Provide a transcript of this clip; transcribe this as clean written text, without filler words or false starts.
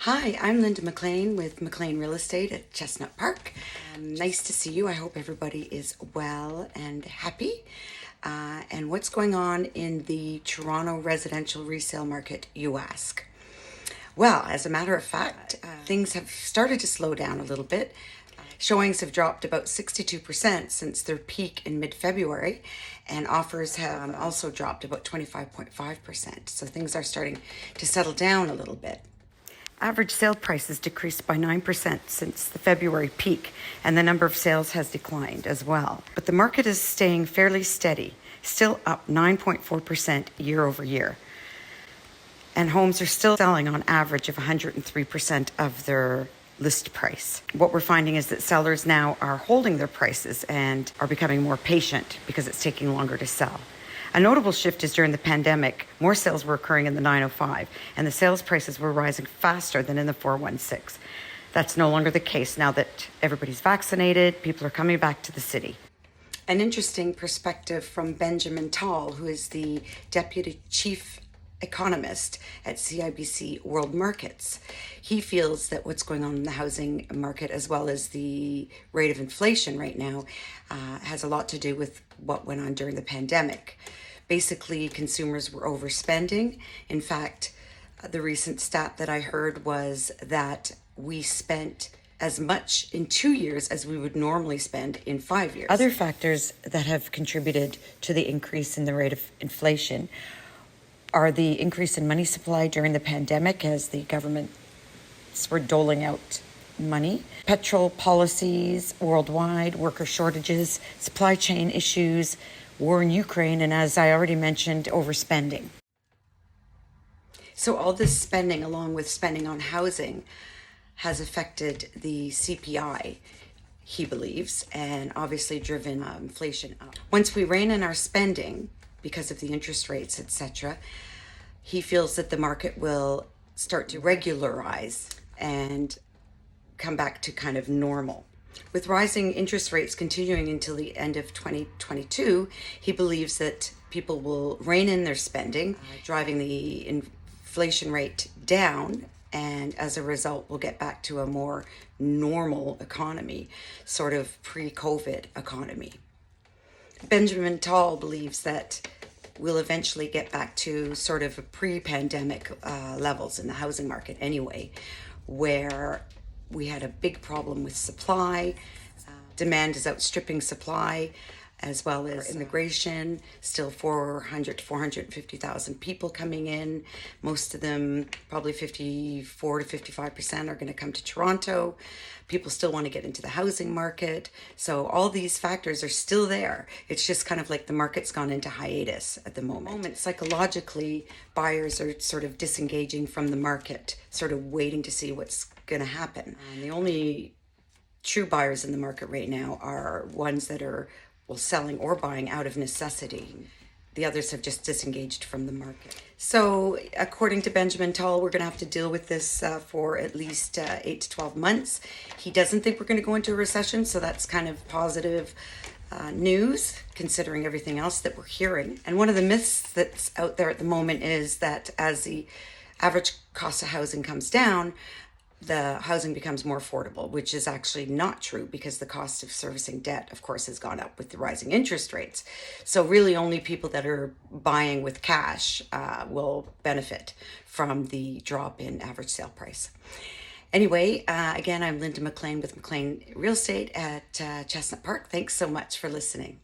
Hi, I'm Linda McLean with McLean Real Estate at Chestnut Park. Nice to see you. I hope everybody is well and happy. And what's going on in the Toronto residential resale market, you ask? Well, as a matter of fact, things have started to slow down a little bit. Showings have dropped about 62% since their peak in mid-February, and offers have also dropped about 25.5%. So things are starting to settle down a little bit. Average sale prices decreased by 9% since the February peak, and the number of sales has declined as well. But the market is staying fairly steady, still up 9.4% year over year. And homes are still selling on average of 103% of their list price. What we're finding is that sellers now are holding their prices and are becoming more patient because it's taking longer to sell. A notable shift is during the pandemic, more sales were occurring in the 905, and the sales prices were rising faster than in the 416. That's no longer the case now that everybody's vaccinated, people are coming back to the city. An interesting perspective from Benjamin Tall, who is the Deputy Chief Economist at CIBC World Markets. He feels that what's going on in the housing market, as well as the rate of inflation right now, has a lot to do with what went on during the pandemic. Basically, consumers were overspending. In fact, the recent stat that I heard was that we spent as much in 2 years as we would normally spend in 5 years. Other factors that have contributed to the increase in the rate of inflation are the increase in money supply during the pandemic as the governments were doling out money, petrol policies worldwide, worker shortages, supply chain issues, war in Ukraine, and as I already mentioned, overspending. So all this spending, along with spending on housing, has affected the CPI, he believes, and obviously driven inflation up. Once we rein in our spending, because of the interest rates, etc., he feels that the market will start to regularize and come back to kind of normal. With rising interest rates continuing until the end of 2022, he believes that people will rein in their spending, driving the inflation rate down, and as a result, we'll get back to a more normal economy, sort of pre-COVID economy. Benjamin Tall believes that we'll eventually get back to sort of pre-pandemic levels in the housing market anyway, where we had a big problem with supply. Demand is outstripping supply, as well as immigration, still 400 to 450,000 people coming in. Most of them, probably 54 to 55% are going to come to Toronto. People still want to get into the housing market. So all these factors are still there. It's just kind of like the market's gone into hiatus at the moment. Psychologically, buyers are sort of disengaging from the market, sort of waiting to see what's going to happen. And the only true buyers in the market right now are ones that are selling or buying out of necessity. The others have just disengaged from the market. So according to Benjamin Tall, we're going to have to deal with this for at least 8 to 12 months. He doesn't think we're going to go into a recession, so that's kind of positive news considering everything else that we're hearing. And one of the myths that's out there at the moment is that as the average cost of housing comes down, the housing becomes more affordable, which is actually not true because the cost of servicing debt, of course, has gone up with the rising interest rates. So really only people that are buying with cash will benefit from the drop in average sale price. Anyway, again, I'm Linda McLean with McLean Real Estate at Chestnut Park. Thanks so much for listening.